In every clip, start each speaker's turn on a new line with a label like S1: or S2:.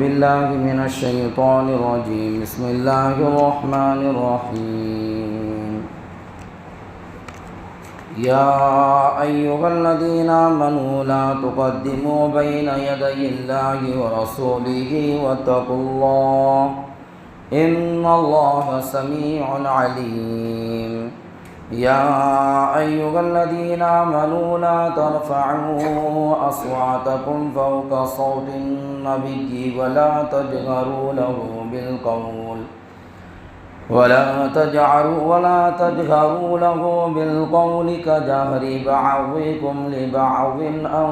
S1: بالله من الشيطان الرجيم بسم الله الرحمن الرحيم يا أيها الذين آمنوا لا تقدموا بين يدي الله ورسوله واتقوا الله إن الله سميع عليم يا أيها الذين آمنوا لا ترفعوا أصواتكم فوق صوت النبي ولا تجهروا له بالقول كجهر بعضكم لبعض أن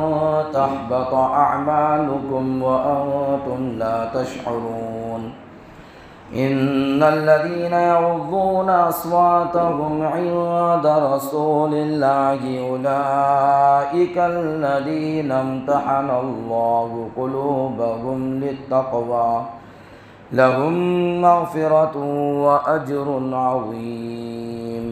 S1: تحبط أعمالكم وأنتم لا تشعرون إن الذين يغضون أصواتهم عند رسول الله أولئك الذين امتحن الله قلوبهم للتقوى لهم مغفرة وأجر عظيم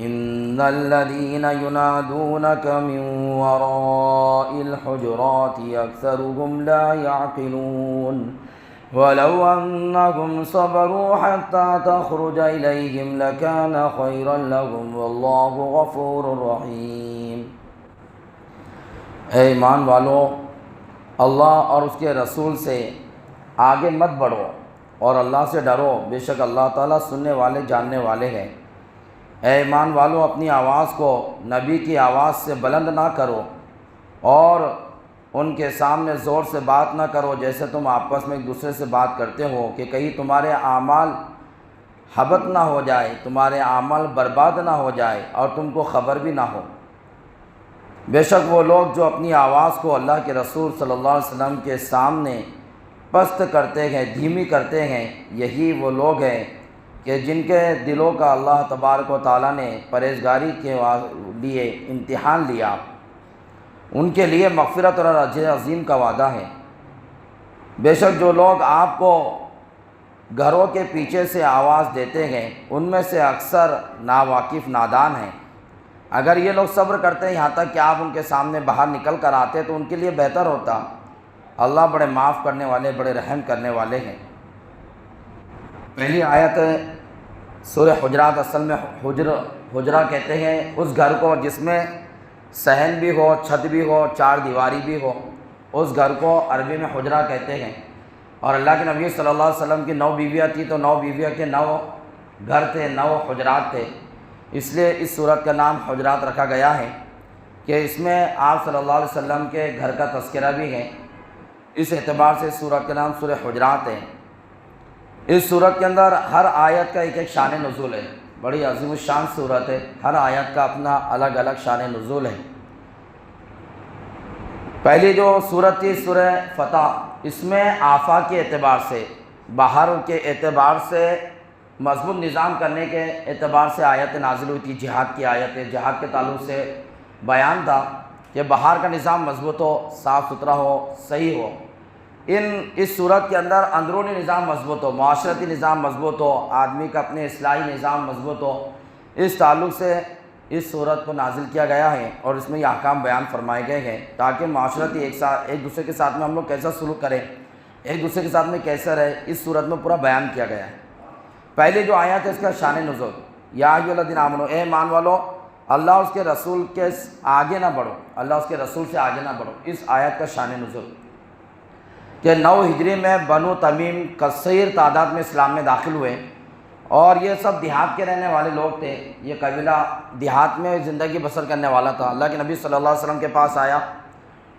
S1: إن الذين ينادونك من وراء الحجرات أكثرهم لا يعقلون ولو أنهم صبروا حتى تخرج إليهم لكان خيرا لهم والله غفور رحيم۔ اے ایمان والو، اللہ اور اس کے رسول سے آگے مت بڑھو اور اللہ سے ڈرو، بے شک اللہ تعالیٰ سننے والے جاننے والے ہیں۔ اے ایمان والو، اپنی آواز کو نبی کی آواز سے بلند نہ کرو اور ان کے سامنے زور سے بات نہ کرو جیسے تم آپس میں ایک دوسرے سے بات کرتے ہو کہ کہیں تمہارے اعمال حبط نہ ہو جائے، تمہارے اعمال برباد نہ ہو جائے اور تم کو خبر بھی نہ ہو۔ بے شک وہ لوگ جو اپنی آواز کو اللہ کے رسول صلی اللہ علیہ وسلم کے سامنے پست کرتے ہیں، دھیمی کرتے ہیں، یہی وہ لوگ ہیں کہ جن کے دلوں کا اللہ تبارک و تعالیٰ نے پرہیزگاری کے لیے امتحان لیا، ان کے لیے مغفرت اور اجر عظیم کا وعدہ ہے۔ بے شک جو لوگ آپ کو گھروں کے پیچھے سے آواز دیتے ہیں ان میں سے اکثر ناواقف نادان ہیں۔ اگر یہ لوگ صبر کرتے ہیں یہاں تک کہ آپ ان کے سامنے باہر نکل کر آتے تو ان کے لیے بہتر ہوتا۔ اللہ بڑے معاف کرنے والے، بڑے رحم کرنے والے ہیں۔ پہلی آیت سورہ حجرات، اصل میں حجرہ کہتے ہیں اس گھر کو جس میں صحن بھی ہو، چھت بھی ہو، چار دیواری بھی ہو، اس گھر کو عربی میں حجرہ کہتے ہیں۔ اور اللہ کے نبی صلی اللہ علیہ وسلم کی 9 بیویاں تھیں تو 9 بیویاں کے 9 گھر تھے، 9 حجرات تھے، اس لیے اس صورت کا نام حجرات رکھا گیا ہے کہ اس میں آپ صلی اللہ علیہ وسلم کے گھر کا تذکرہ بھی ہے۔ اس اعتبار سے اس صورت کا نام سورہ حجرات ہے۔ اس صورت کے اندر ہر آیت کا ایک شان نزول ہے، بڑی عظیم الشان صورت ہے، ہر آیت کا اپنا الگ الگ شان نزول ہے۔ پہلی جو صورت تھی سورہ فتح، اس میں آفاق کے اعتبار سے، باہر کے اعتبار سے، مضبوط نظام کرنے کے اعتبار سے آیت نازل ہوئی تھی۔ جہاد کی آیت ہے، جہاد کے تعلق سے بیان تھا کہ باہر کا نظام مضبوط ہو، صاف ستھرا ہو، صحیح ہو۔ اس صورت کے اندر اندرونی نظام مضبوط ہو، معاشرتی نظام مضبوط ہو، آدمی کا اپنے اصلاحی نظام مضبوط ہو، اس تعلق سے اس صورت کو نازل کیا گیا ہے اور اس میں یہ احکام بیان فرمائے گئے ہیں تاکہ معاشرتی ایک دوسرے کے ساتھ میں ہم لوگ کیسا سلوک کریں، ایک دوسرے کے ساتھ میں کیسا رہے، اس صورت میں پورا بیان کیا گیا ہے۔ پہلی جو آیت ہے اس کا شان نزول، یا ایھا الذین آمنوا، اے ایمان والو، اللہ اس کے رسول کے آگے نہ بڑھو، اللہ اس کے رسول سے آگے نہ بڑھو۔ اس آیت کا شان نزول کہ 9 ہجری میں بنو تمیم کثیر تعداد میں اسلام میں داخل ہوئے اور یہ سب دیہات کے رہنے والے لوگ تھے۔ یہ قبیلہ دیہات میں زندگی بسر کرنے والا تھا۔ اللہ کے نبی صلی اللہ علیہ وسلم کے پاس آیا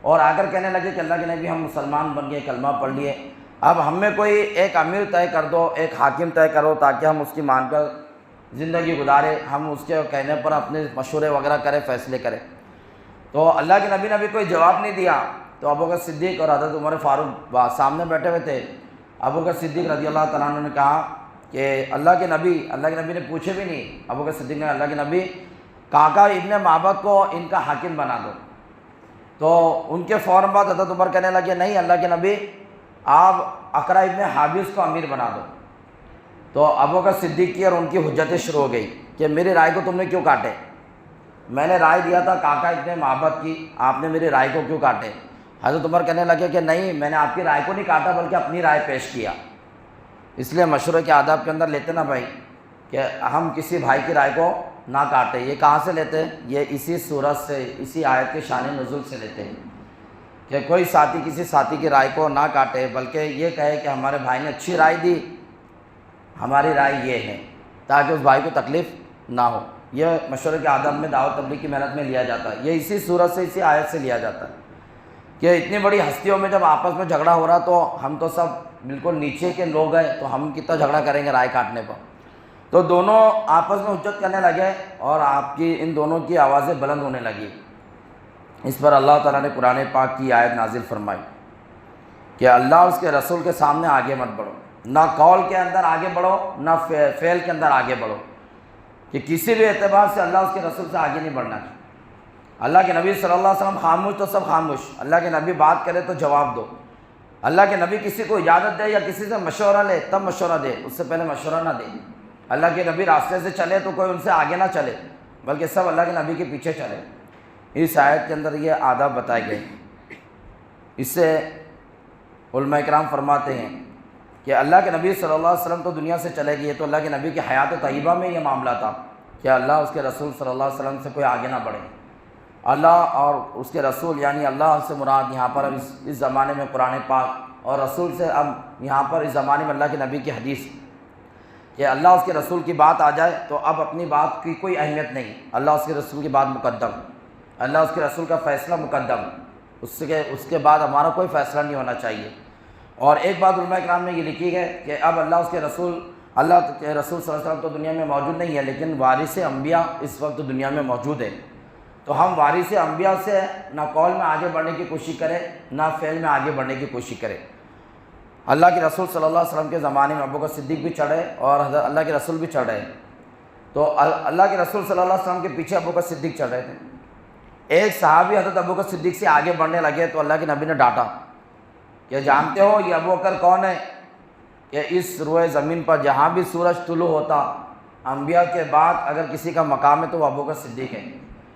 S1: اور آ کر کہنے لگے کہ اللہ کے نبی ہم مسلمان بن گئے، کلمہ پڑھ لیے، اب ہم میں کوئی ایک امیر طے کر دو، ایک حاکم طے کرو تاکہ ہم اس کی مان کر زندگی گزارے، ہم اس کے کہنے پر اپنے مشورے وغیرہ کریں، فیصلے کریں۔ تو اللہ کے نبی نے بھی کوئی جواب نہیں دیا تو ابوبکر صدیق اور حضرت عمر فاروق سامنے بیٹھے ہوئے تھے۔ ابوبکر صدیق رضی اللہ تعالیٰ عنہ نے کہا کہ اللہ کے نبی نے پوچھے بھی نہیں، ابوبکر صدیق نے اللہ کے نبی کاکا ابن معبد کو ان کا حاکم بنا دو۔ تو ان کے فوراً بعد حضرت عمر کہنے لگے نہیں اللہ کے نبی آپ اقرا ابن حابس کو امیر بنا دو۔ تو ابوبکر صدیق کی اور ان کی حجتیں شروع ہو گئی کہ میری رائے کو تم نے کیوں کاٹے، میں نے رائے دیا تھا کاکا ابن معبد کی، آپ نے میری رائے کو کیوں کاٹے۔ حضرت عمر کہنے لگے کہ نہیں، میں نے آپ کی رائے کو نہیں کاٹا بلکہ اپنی رائے پیش کیا۔ اس لیے مشورے کے آداب کے اندر لیتے نا بھائی کہ ہم کسی بھائی کی رائے کو نہ کاٹیں۔ یہ کہاں سے لیتے ہیں؟ یہ اسی صورت سے، اسی آیت کے شان نزول سے لیتے ہیں کہ کوئی ساتھی کسی ساتھی کی رائے کو نہ کاٹے، بلکہ یہ کہے کہ ہمارے بھائی نے اچھی رائے دی، ہماری رائے یہ ہے، تاکہ اس بھائی کو تکلیف نہ ہو۔ یہ مشورے کے آداب میں دعوت تبلیغ کی محنت میں لیا جاتا ہے۔ یہ اسی صورت سے، اسی آیت سے لیا جاتا ہے کہ اتنی بڑی ہستیوں میں جب آپس میں جھگڑا ہو رہا تو ہم تو سب بالکل نیچے کے لوگ ہیں، تو ہم کتنا جھگڑا کریں گے رائے کاٹنے پر۔ تو دونوں آپس میں حجت کرنے لگے اور آپ کی ان دونوں کی آوازیں بلند ہونے لگی۔ اس پر اللہ تعالیٰ نے قرآن پاک کی آیت نازل فرمائی کہ اللہ اور اس کے رسول کے سامنے آگے مت بڑھو، نہ قول کے اندر آگے بڑھو نہ فعل کے اندر آگے بڑھو، کہ کسی بھی اعتبار سے اللہ اس کے رسول سے آگے نہیں بڑھنا۔ اللہ کے نبی صلی اللہ علیہ وسلم خاموش تو سب خاموش، اللہ کے نبی بات کرے تو جواب دو۔ اللہ کے نبی کسی کو اجازت دے یا کسی سے مشورہ لے تب مشورہ دے، اس سے پہلے مشورہ نہ دے۔ اللہ کے نبی راستے سے چلے تو کوئی ان سے آگے نہ چلے، بلکہ سب اللہ کے نبی کے پیچھے چلے۔ اس آیت کے اندر یہ آداب بتائے گئے۔ اس سے علماء کرام فرماتے ہیں کہ اللہ کے نبی صلی اللہ علیہ وسلم تو دنیا سے چلے گئے، تو اللہ کے نبی کی حیات طیبہ میں یہ معاملہ تھا کہ اللہ اس کے رسول صلی اللہ علیہ وسلم سے کوئی آگے نہ بڑھے۔ اللہ اور اس کے رسول یعنی اللہ سے مراد یہاں پر اب اس زمانے میں قرآن پاک، اور رسول سے اب یہاں پر اس زمانے میں اللہ کے نبی کی حدیث، کہ اللہ اس کے رسول کی بات آ جائے تو اب اپنی بات کی کوئی اہمیت نہیں، اللہ اس کے رسول کی بات مقدم، اللہ اس کے رسول کا فیصلہ مقدم، اس کے بعد ہمارا کوئی فیصلہ نہیں ہونا چاہیے۔ اور ایک بات علماء کرام نے یہ لکھی ہے کہ اب اللہ کے رسول صلی اللہ علیہ وسلم تو دنیا میں موجود نہیں ہے، لیکن وارث انبیاء اس وقت دنیا میں موجود ہے، تو ہم وارث انبیاء سے نہ قول میں آگے بڑھنے کی کوشش کریں نہ فعل میں آگے بڑھنے کی کوشش کریں۔ اللہ کے رسول صلی اللہ علیہ وسلم کے زمانے میں ابوبکر صدیق بھی چڑھے اور حضرت اللہ کے رسول بھی چڑھ رہے، تو اللہ کے رسول صلی اللہ علیہ وسلم کے پیچھے ابوبکر صدیق چڑھ رہے تھے۔ ایک صحابی حضرت ابوبکر صدیق سے آگے بڑھنے لگے تو اللہ کے نبی نے ڈانٹا کہ جانتے ہو یہ ابوبکر کون ہے؟ کہ اس روئے زمین پر جہاں بھی سورج طلوع ہوتا، انبیاء کے بعد اگر کسی کا مقام ہے تو وہ ابوبکر صدیق ہے،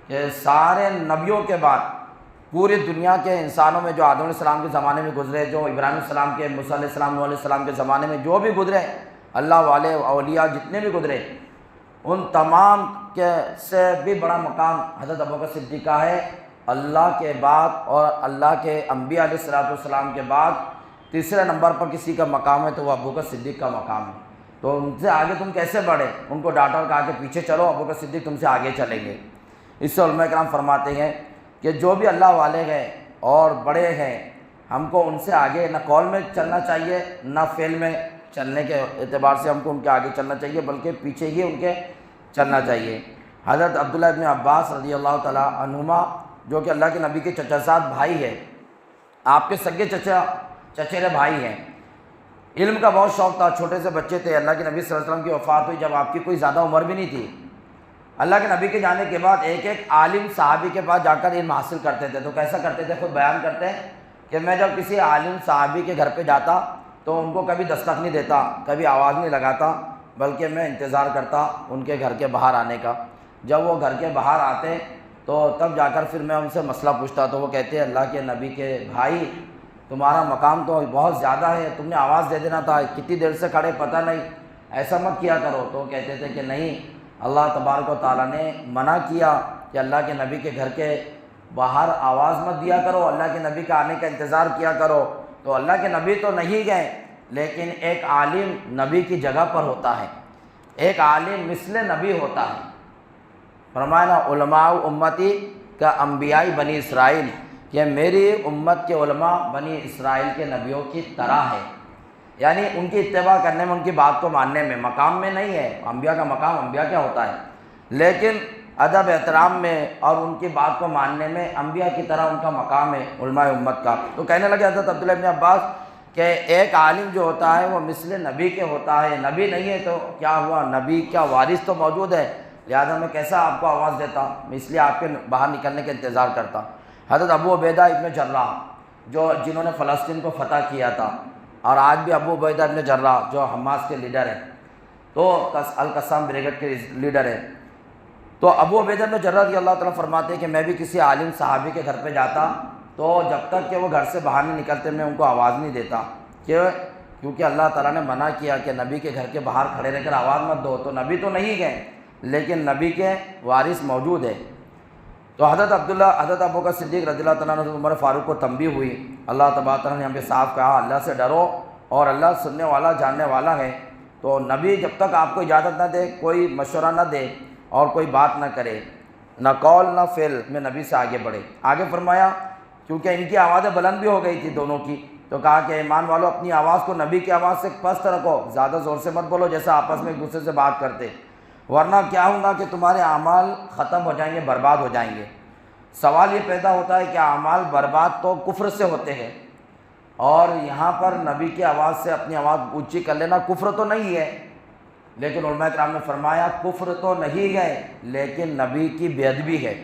S1: کہ سارے نبیوں کے بعد پوری دنیا کے انسانوں میں جو آدم علیہ السلام کے زمانے میں گزرے، جو ابراہیم علیہ السلام کے، موسیٰ علیہ السلام، نوح علیہ السلام کے زمانے میں جو بھی گزرے، اللہ والے اولیاء جتنے بھی گزرے، ان تمام کے سے بھی بڑا مقام حضرت ابوبکر صدیق کا ہے۔ اللہ کے بعد اور اللہ کے انبیاء علیہ السلام کے بعد تیسرے نمبر پر کسی کا مقام ہے تو وہ ابوبکر صدیق کا مقام ہے۔ تو ان سے آگے تم کیسے بڑھے؟ ان کو ڈانٹا اور کہا کہ پیچھے چلو، ابوبکر صدیق تم سے آگے چلیں گے۔ اس سے علماء کرام فرماتے ہیں کہ جو بھی اللہ والے ہیں اور بڑے ہیں، ہم کو ان سے آگے نہ قول میں چلنا چاہیے نہ فعل میں چلنے کے اعتبار سے ہم کو ان کے آگے چلنا چاہیے، بلکہ پیچھے ہی ان کے چلنا چاہیے۔ حضرت عبداللہ ابن عباس رضی اللہ تعالیٰ عنہما، جو کہ اللہ کے نبی کے چچا زاد بھائی ہیں، آپ کے سگے چچیرے بھائی ہیں، علم کا بہت شوق تھا، چھوٹے سے بچے تھے۔ اللہ کے نبی صلی اللہ علیہ وسلم کی وفات ہوئی جب آپ کی کوئی زیادہ عمر بھی نہیں تھی۔ اللہ کے نبی کے جانے کے بعد ایک ایک عالم صحابی کے پاس جا کر علم حاصل کرتے تھے۔ تو کیسا کرتے تھے؟ خود بیان کرتے ہیں کہ میں جب کسی عالم صحابی کے گھر پہ جاتا تو ان کو کبھی دستک نہیں دیتا، کبھی آواز نہیں لگاتا، بلکہ میں انتظار کرتا ان کے گھر کے باہر آنے کا۔ جب وہ گھر کے باہر آتے تو تب جا کر پھر میں ان سے مسئلہ پوچھتا، تو وہ کہتے ہیں اللہ کے نبی کے بھائی، تمہارا مقام تو بہت زیادہ ہے، تم نے آواز دے دینا تھا، کتنی دیر سے کھڑے پتہ نہیں، ایسا مت کیا کرو۔ تو کہتے تھے کہ نہیں، اللہ تبارک و تعالیٰ نے منع کیا کہ اللہ کے نبی کے گھر کے باہر آواز مت دیا کرو، اللہ کے نبی کے آنے کا انتظار کیا کرو۔ تو اللہ کے نبی تو نہیں گئے، لیکن ایک عالم نبی کی جگہ پر ہوتا ہے، ایک عالم مثل نبی ہوتا ہے۔ فرمایا علماء امتی کا انبیاء بنی اسرائیل، کہ میری امت کے علماء بنی اسرائیل کے نبیوں کی طرح ہے، یعنی ان کی اتباع کرنے میں، ان کی بات کو ماننے میں، مقام میں نہیں ہے۔ انبیاء کا مقام انبیاء کیا ہوتا ہے، لیکن ادب احترام میں اور ان کی بات کو ماننے میں انبیاء کی طرح ان کا مقام ہے علماء امت کا۔ تو کہنے لگے حضرت عبداللہ ابن عباس کہ ایک عالم جو ہوتا ہے وہ مثل نبی کے ہوتا ہے، نبی نہیں ہے تو کیا ہوا، نبی کیا وارث تو موجود ہے، لہٰذا میں کیسا آپ کو آواز دیتا، میں اس لیے آپ کے باہر نکلنے کا انتظار کرتا۔ حضرت ابو عبیدہ ابن جراح، جنہوں نے فلسطین کو فتح کیا تھا، اور آج بھی ابو عبیدہ ابن جراح جو حماس کے لیڈر ہیں، تو القسام بریگیڈ کے لیڈر ہیں، تو ابو عبیدہ ابن جراح رضی اللہ تعالیٰ فرماتے ہیں کہ میں بھی کسی عالم صحابی کے گھر پہ جاتا تو جب تک کہ وہ گھر سے باہر نہیں نکلتے میں ان کو آواز نہیں دیتا، کیونکہ اللہ تعالیٰ نے منع کیا کہ نبی کے گھر کے باہر کھڑے رہ کر آواز مت دو۔ تو نبی تو نہیں گئے لیکن نبی کے وارث موجود ہے۔ تو حضرت ابوبکر صدیق رضی اللہ تعالیٰ عنہ عمر فاروق کو تنبیہ ہوئی، اللہ تبارک تعالیٰ نے ہم پہ صاف کہا اللہ سے ڈرو اور اللہ سننے والا جاننے والا ہے۔ تو نبی جب تک آپ کو اجازت نہ دے، کوئی مشورہ نہ دے اور کوئی بات نہ کرے، نہ قول نہ فعل میں نبی سے آگے بڑھے۔ آگے فرمایا کیونکہ ان کی آوازیں بلند بھی ہو گئی تھی دونوں کی، تو کہا کہ ایمان والو اپنی آواز کو نبی کی آواز سے پست رکھو، زیادہ زور سے مت بولو جیسا آپس میں ایک دوسرے سے بات کرتے، ورنہ کیا ہوگا کہ تمہارے اعمال ختم ہو جائیں گے، برباد ہو جائیں گے۔ سوال یہ پیدا ہوتا ہے کہ اعمال برباد تو کفر سے ہوتے ہیں، اور یہاں پر نبی کی آواز سے اپنی آواز اونچی کر لینا کفر تو نہیں ہے، لیکن علماء کرام نے فرمایا کفر تو نہیں ہے لیکن نبی کی بے ادبی ہے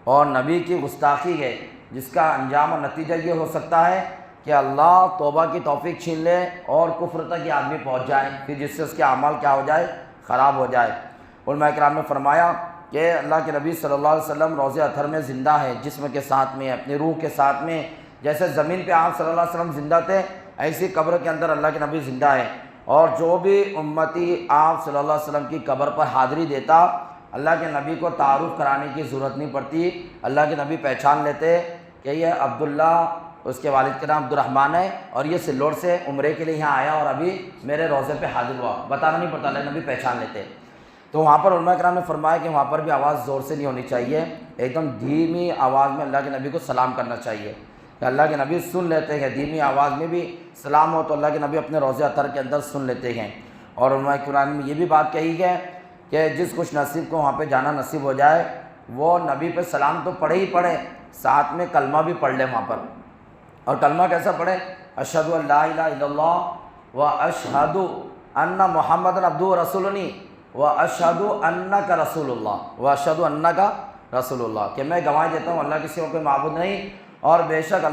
S1: اور نبی کی گستاخی ہے، جس کا انجام اور نتیجہ یہ ہو سکتا ہے کہ اللہ توبہ کی توفیق چھین لے اور کفر تک یہ آدمی پہنچ جائے، پھر جس سے اس کے اعمال کیا ہو جائے، خراب ہو جائے۔ علماء کرام نے فرمایا کہ اللہ کے نبی صلی اللہ علیہ وسلم روضہ اطہر میں زندہ ہے، جسم کے ساتھ میں، اپنی روح کے ساتھ میں، جیسے زمین پہ آپ صلی اللہ علیہ وسلم زندہ تھے ایسی قبر کے اندر اللہ کے نبی زندہ ہے، اور جو بھی امتی آپ صلی اللہ علیہ وسلم کی قبر پر حاضری دیتا اللہ کے نبی کو تعارف کرانے کی ضرورت نہیں پڑتی، اللہ کے نبی پہچان لیتے کہ یہ عبداللہ اس کے والد کا نام عبد الرحمن ہے اور یہ سلوڑ سے عمرے کے لیے یہاں آیا اور ابھی میرے روضے پہ حاضر ہوا، بتانا نہیں پڑتا، اللہ کے نبی پہچان لیتے۔ تو وہاں پر علماء کرام نے فرمایا کہ وہاں پر بھی آواز زور سے نہیں ہونی چاہیے، ایک دم دھیمی آواز میں اللہ کے نبی کو سلام کرنا چاہیے کہ اللہ کے نبی سن لیتے ہیں، دھیمی آواز میں بھی سلام ہو تو اللہ کے نبی اپنے روضہ اطہر کے اندر سن لیتے ہیں۔ اور علماء قرآن میں یہ بھی بات کہی ہے کہ جس خوش نصیب کو وہاں پہ جانا نصیب ہو جائے وہ نبی پہ سلام تو پڑھے ہی پڑھے، ساتھ میں کلمہ بھی پڑھ لے وہاں پر۔ اور کلمہ کیسا پڑھے؟ اشہد ان لا الہ الا اللہ و اشہد ان محمد عبدہ و رسولہ و اشہد انک رسول اللہ و اشہد انک رسول اللہ، کہ میں گواہی دیتا ہوں اللہ کے سوا کوئی معبود نہیں اور بے شک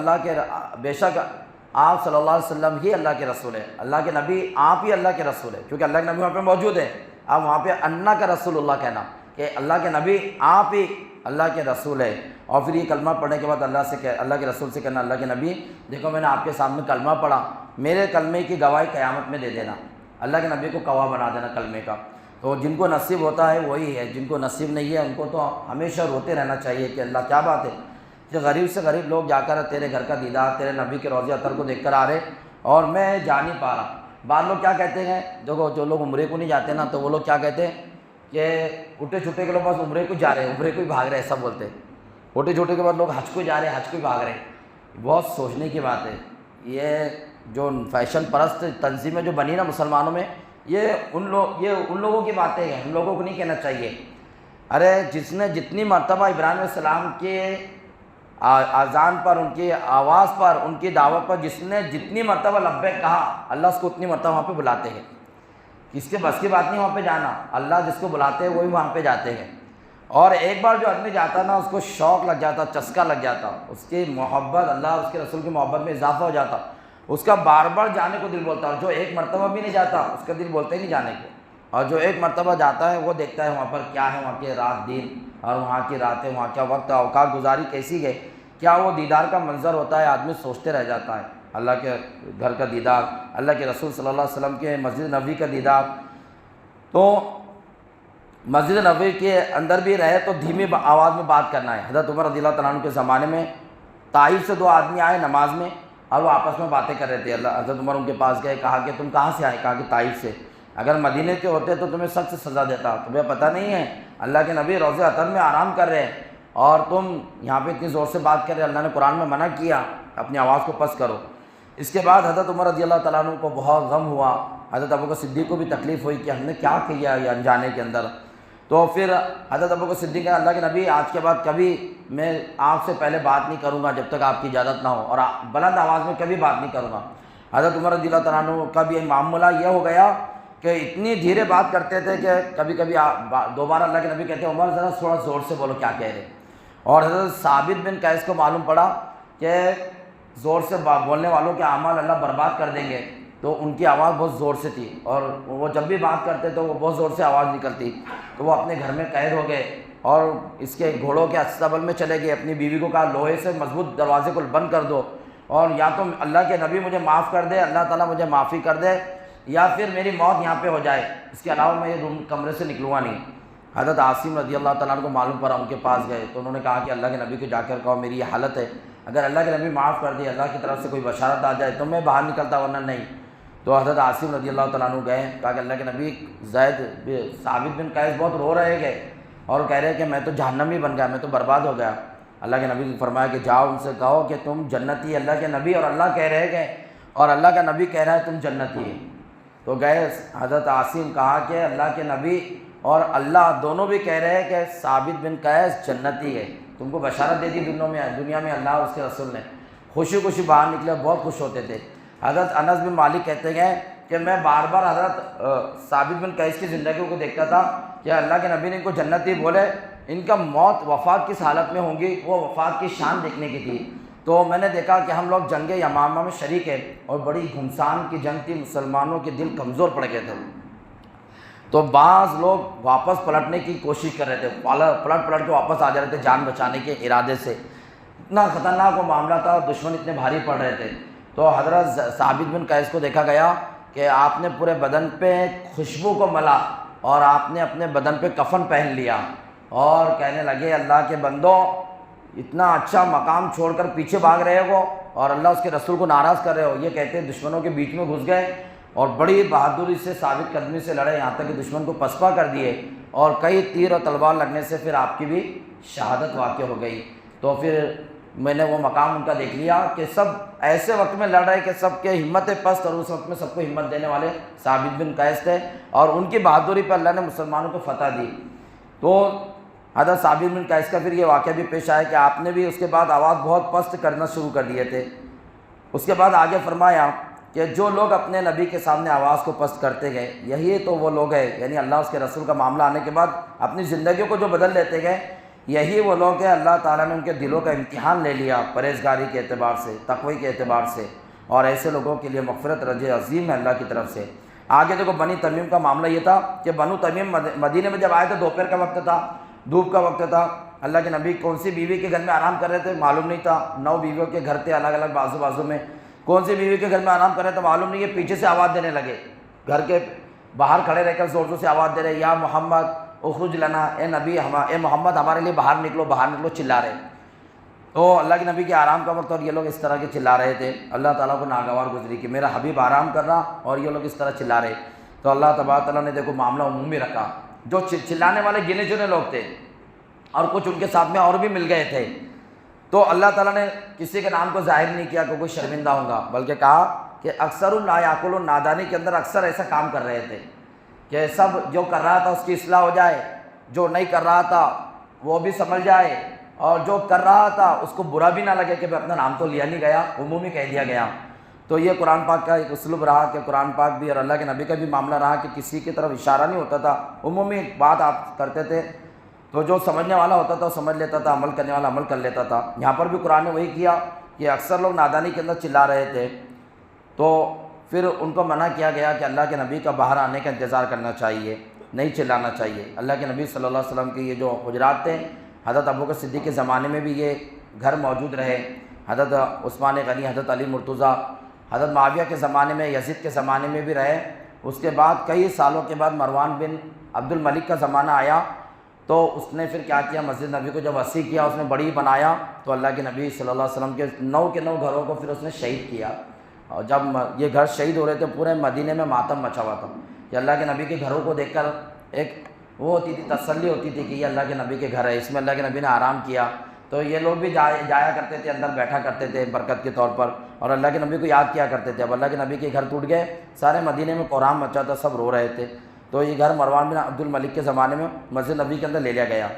S1: آپ صلی اللہ علیہ وسلم ہی اللہ کے رسول ہے، اللہ کے نبی آپ ہی اللہ کے رسول ہے، کیونکہ اللہ کے نبی وہاں پہ موجود ہے، آپ وہاں پہ انک رسول اللہ کہنا کہ اللہ کے نبی آپ ہی اللہ کے رسول ہے۔ اور پھر یہ کلمہ پڑھنے کے بعد اللہ کے رسول سے کہنا اللہ کے نبی دیکھو میں نے آپ کے سامنے کلمہ پڑھا، میرے کلمے کی گواہی قیامت میں دے دینا، اللہ کے نبی کو گواہ بنا دینا کلمے کا۔ تو جن کو نصیب ہوتا ہے وہی ہے، جن کو نصیب نہیں ہے ان کو تو ہمیشہ روتے رہنا چاہیے کہ اللہ کیا بات ہے کہ غریب سے غریب لوگ جا کر تیرے گھر کا دیدار، تیرے نبی کے روضہ اطہر کو دیکھ کر آ رہے اور میں جا نہیں پا رہا۔ بعض لوگ کیا کہتے ہیں، دیکھو جو لوگ عمرے کو نہیں جاتے نا تو وہ لوگ کیا کہتے ہیں کہ اٹھے چھوٹے کے لوگ بس عمرے کو جا رہے ہیں، عمرے کو ہی بھاگ رہے ہیں، ایسا بولتے ہیں۔ چھوٹے چھوٹے کے بعد لوگ حج کو جا رہے ہیں، حج کو ہی بھاگ رہے ہیں۔ بہت سوچنے کی بات ہے، یہ جو فیشن پرست تنظیمیں جو بنی نا مسلمانوں میں، یہ ان لوگوں کی باتیں ہیں، ہم لوگوں کو نہیں کہنا چاہیے۔ ارے جس نے جتنی مرتبہ ابراہیم علیہ السلام کے اذان پر، ان کی آواز پر، ان کی دعوت پر جس نے جتنی مرتبہ لبیک کہا اللہ اس کو اتنی مرتبہ وہاں پہ بلاتے ہیں۔ کس کے بس کی بات نہیں وہاں پہ جانا، اللہ جس کو بلاتے ہیں وہی وہاں پہ جاتے ہیں۔ اور ایک بار جو آدمی جاتا نا اس کو شوق لگ جاتا، چسکا لگ جاتا، اس کی محبت اللہ اس کے رسول کی محبت میں اضافہ ہو جاتا، اس کا بار بار جانے کو دل بولتا، اور جو ایک مرتبہ بھی نہیں جاتا اس کا دل بولتا ہی نہیں جانے کو، اور جو ایک مرتبہ جاتا ہے وہ دیکھتا ہے وہاں پر کیا ہے، وہاں کے رات دن اور وہاں کی راتیں، وہاں کیا وقت اوقات گزاری کیسی گئے، کیا وہ دیدار کا منظر ہوتا ہے، آدمی سوچتے رہ جاتا ہے۔ اللہ کے گھر کا دیدار، اللہ کے رسول صلی اللہ علیہ وسلم کے مسجد نبوی کا دیدار۔ تو مسجد نبوی کے اندر بھی رہے تو دھیمی آواز میں بات کرنا ہے۔ حضرت عمر رضی اللہ تعالیٰ عنہ کے زمانے میں طائف سے دو آدمی آئے نماز میں اور وہ آپس میں باتیں کر رہے تھے۔ حضرت عمر ان کے پاس گئے، کہا کہ تم کہاں سے آئے؟ کہا کہ طائف سے۔ اگر مدینے کے ہوتے تو تمہیں سخت سزا دیتا، تمہیں پتہ نہیں ہے اللہ کے نبی روضہ اطہر میں آرام کر رہے ہیں اور تم یہاں پہ اتنی زور سے بات کر رہے، اللہ نے قرآن میں منع کیا اپنی آواز کو پست کرو۔ اس کے بعد حضرت عمر رضی اللہ تعالیٰ عنہ کو بہت غم ہوا، حضرت ابوبکر صدیق کو بھی تکلیف ہوئی کہ ہم نے کیا کیا یہ انجانے کے اندر۔ تو پھر حضرت ابوبکر صدیق نے اللہ کے نبی آج کے بعد کبھی میں آپ سے پہلے بات نہیں کروں گا جب تک آپ کی اجازت نہ ہو، اور بلند آواز میں کبھی بات نہیں کروں گا۔ حضرت عمر رضی اللہ تعالیٰ عنہ کا بھی معاملہ یہ ہو گیا کہ اتنی دھیرے بات کرتے تھے کہ کبھی کبھی دوبارہ اللہ کے نبی کہتے ہیں عمر ذرا تھوڑا زور سے بولو کیا کہہ رہے۔ اور حضرت ثابت بن قیس کو معلوم پڑا کہ زور سے بولنے والوں کے اعمال اللہ برباد کر دیں گے، تو ان کی آواز بہت زور سے تھی اور وہ جب بھی بات کرتے تو وہ بہت زور سے آواز نکلتی، تو وہ اپنے گھر میں قید ہو گئے اور اس کے گھوڑوں کے استبل میں چلے گئے، اپنی بیوی کو کہا لوہے سے مضبوط دروازے کو بند کر دو، اور یا تو اللہ کے نبی مجھے معاف کر دے، اللہ تعالیٰ مجھے معافی کر دے، یا پھر میری موت یہاں پہ ہو جائے، اس کے علاوہ میں یہ کمرے سے نکلوں گا نہیں۔ حضرت عاصم رضی اللہ تعالیٰ عنہ کو معلوم پڑا، ان کے پاس گئے تو انہوں نے کہا کہ اللہ کے نبی کو جا کر کہو میری یہ حالت ہے، اگر اللہ کے نبی معاف کر دے، اللہ کی طرف سے کوئی بشارت آ جائے تو میں باہر نکلتا، ورنہ نہیں۔ تو حضرت عاصم رضی اللہ تعالیٰ عنہ گئے، کہا کہ اللہ کے نبی ثابت بن قیس بہت رو رہے گئے اور کہہ رہے کہ میں تو جہنمی بن گیا، میں تو برباد ہو گیا۔ اللہ کے نبی نے فرمایا کہ جاؤ ان سے کہو کہ تم جنتی، اللہ کے نبی اور اللہ کہہ رہے گئے اور اللہ کا نبی کہہ رہا ہے تم جنتی ہے۔ تو گئے، حضرت عاصم کہا کہ اللہ کے نبی اور اللہ دونوں بھی کہہ رہے ہیں کہ ثابت بن قیس جنتی ہے، تم کو بشارت دے دی دنیا میں اللہ اور اس کے رسول نے۔ خوشی خوشی باہر نکلے، بہت خوش ہوتے تھے۔ حضرت انس بن مالک کہتے ہیں کہ میں بار بار حضرت ثابت بن قیس کی زندگی کو دیکھتا تھا کہ اللہ کے نبی نے ان کو جنتی بولے، ان کا موت وفات کس حالت میں ہوں گی، وہ وفات کی شان دیکھنے کی تھی۔ تو میں نے دیکھا کہ ہم لوگ جنگ یمامہ میں شریک ہیں اور بڑی گھمسان کی جنگ تھی، مسلمانوں کے دل کمزور پڑ گئے تھے، تو بعض لوگ واپس پلٹنے کی کوشش کر رہے تھے، پلٹ کے واپس آ جا رہے تھے جان بچانے کے ارادے سے۔ اتنا خطرناک وہ معاملہ تھا اور دشمن اتنے بھاری پڑ رہے تھے۔ تو حضرت ثابت بن قیس کو دیکھا گیا کہ آپ نے پورے بدن پہ خوشبو کو ملا اور آپ نے اپنے بدن پہ کفن پہن لیا اور کہنے لگے اللہ کے بندو، اتنا اچھا مقام چھوڑ کر پیچھے بھاگ رہے ہو اور اللہ اس کے رسول کو ناراض کر رہے ہو۔ یہ کہتے دشمنوں کے بیچ میں گھس گئے اور بڑی بہادری سے ثابت قدمی سے لڑے، یہاں تک کہ دشمن کو پسپا کر دیے اور کئی تیر اور تلوار لگنے سے پھر آپ کی بھی شہادت واقع ہو گئی۔ تو پھر میں نے وہ مقام ان کا دیکھ لیا کہ سب ایسے وقت میں لڑ رہے کہ سب کے ہمت پست، اور اس وقت میں سب کو ہمت دینے والے ثابت بن قیس تھے اور ان کی بہادری پہ اللہ نے مسلمانوں کو فتح دی۔ تو حضرت ثابت بن قیس کا پھر یہ واقعہ بھی پیش آیا کہ آپ نے بھی اس کے بعد آواز بہت پست کرنا شروع کر دیے تھے۔ اس کے بعد آگے فرمایا کہ جو لوگ اپنے نبی کے سامنے آواز کو پست کرتے گئے، یہی تو وہ لوگ ہیں، یعنی اللہ اس کے رسول کا معاملہ آنے کے بعد اپنی زندگیوں کو جو بدل لیتے گئے، یہی وہ لوگ ہیں اللہ تعالیٰ نے ان کے دلوں کا امتحان لے لیا پرہیزگاری کے اعتبار سے، تقوی کے اعتبار سے، اور ایسے لوگوں کے لیے مغفرت رجع عظیم ہے اللہ کی طرف سے۔ آگے دیکھو بنی تمیم کا معاملہ یہ تھا کہ بنو تمیم مدینے میں جب آئے تھے دوپہر کا وقت تھا، دھوپ کا وقت تھا، اللہ کے نبی کون سی بیوی کے گھر میں آرام کر رہے تھے معلوم نہیں تھا، 9 بیویوں کے گھر تھے الگ الگ بازو میں، کون سی بیوی کے گھر میں آرام کر رہے تھے معلوم نہیں ہے، پیچھے سے آواز دینے لگے، گھر کے باہر کھڑے رہ کر زور سے آواز دے رہے، یا محمد اخرج لنا، اے نبی اے محمد ہمارے لیے باہر نکلو، چلا رہے۔ تو اللہ کے نبی کے آرام کا وقت اور یہ لوگ اس طرح کے چلا رہے تھے، اللہ تعالیٰ کو ناگوار گزری کہ میرا حبیب آرام کر رہا اور یہ لوگ اس طرح چلا رہے۔ تو اللہ تبارک تعالیٰ نے دیکھو معاملہ عمومی رکھا، جو چلانے والے گنے چنے لوگ تھے اور کچھ ان کے ساتھ میں اور بھی مل گئے تھے، تو اللہ تعالیٰ نے کسی کے نام کو ظاہر نہیں کیا کہ کوئی شرمندہ ہوگا، بلکہ کہا کہ اکثر لا یعقلون، نادانی کے اندر اکثر ایسا کام کر رہے تھے کہ سب جو کر رہا تھا اس کی اصلاح ہو جائے، جو نہیں کر رہا تھا وہ بھی سمجھ جائے، اور جو کر رہا تھا اس کو برا بھی نہ لگے کہ اپنا نام تو لیا نہیں گیا، عمومی کہہ دیا گیا۔ تو یہ قرآن پاک کا ایک اسلوب رہا کہ قرآن پاک بھی اور اللہ کے نبی کا بھی معاملہ رہا کہ کسی کی طرف اشارہ نہیں ہوتا تھا، عمومی بات آپ کرتے تھے، تو جو سمجھنے والا ہوتا تھا وہ سمجھ لیتا تھا، عمل کرنے والا عمل کر لیتا تھا۔ یہاں پر بھی قرآن نے وہی کیا کہ اکثر لوگ نادانی کے اندر چلا رہے تھے، تو پھر ان کو منع کیا گیا کہ اللہ کے نبی کا باہر آنے کا انتظار کرنا چاہیے، نہیں چلانا چاہیے۔ اللہ کے نبی صلی اللہ علیہ وسلم کے یہ جو حجرات تھے، حضرت ابوبکر صدیق کے زمانے میں بھی یہ گھر موجود رہے، حضرت عثمان غنی، حضرت علی مرتضیٰ، حضرت معاویہ کے زمانے میں، یزید کے زمانے میں بھی رہے۔ اس کے بعد کئی سالوں کے بعد مروان بن عبد الملک کا زمانہ آیا، تو اس نے پھر کیا کیا، مسجد نبی کو جب وسیع کیا، اس نے بڑی بنایا، تو اللہ کے نبی صلی اللہ علیہ وسلم کے 9 کے 9 گھروں کو پھر اس نے شہید کیا، اور جب یہ گھر شہید ہو رہے تھے پورے مدینے میں ماتم مچا ہوا تھا کہ اللہ کے نبی کے گھروں کو دیکھ کر ایک وہ ہوتی تھی، تسلی ہوتی تھی کہ یہ اللہ کے نبی کے گھر ہے، اس میں اللہ کے نبی نے آرام کیا، تو یہ لوگ بھی جایا کرتے تھے، اندر بیٹھا کرتے تھے برکت کے طور پر، اور اللہ کے نبی کو یاد کیا کرتے تھے۔ اب اللہ کے نبی کے گھر ٹوٹ گئے، سارے مدینے میں قرآن مچا تھا، سب رو رہے تھے، تو یہ گھر مروان بن عبد الملک کے زمانے میں مسجد نبی کے اندر لے لیا گیا۔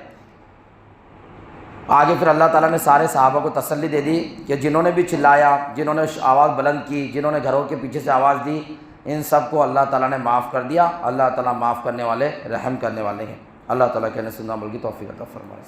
S1: آگے پھر اللہ تعالیٰ نے سارے صحابہ کو تسلی دے دی کہ جنہوں نے بھی چلایا، جنہوں نے آواز بلند کی، جنہوں نے گھروں کے پیچھے سے آواز دی، ان سب کو اللہ تعالیٰ نے معاف کر دیا۔ اللہ تعالیٰ معاف کرنے والے، رحم کرنے والے ہیں۔ اللہ تعالیٰ کہنے سننا عمل کی توفیق عطا فرمائے۔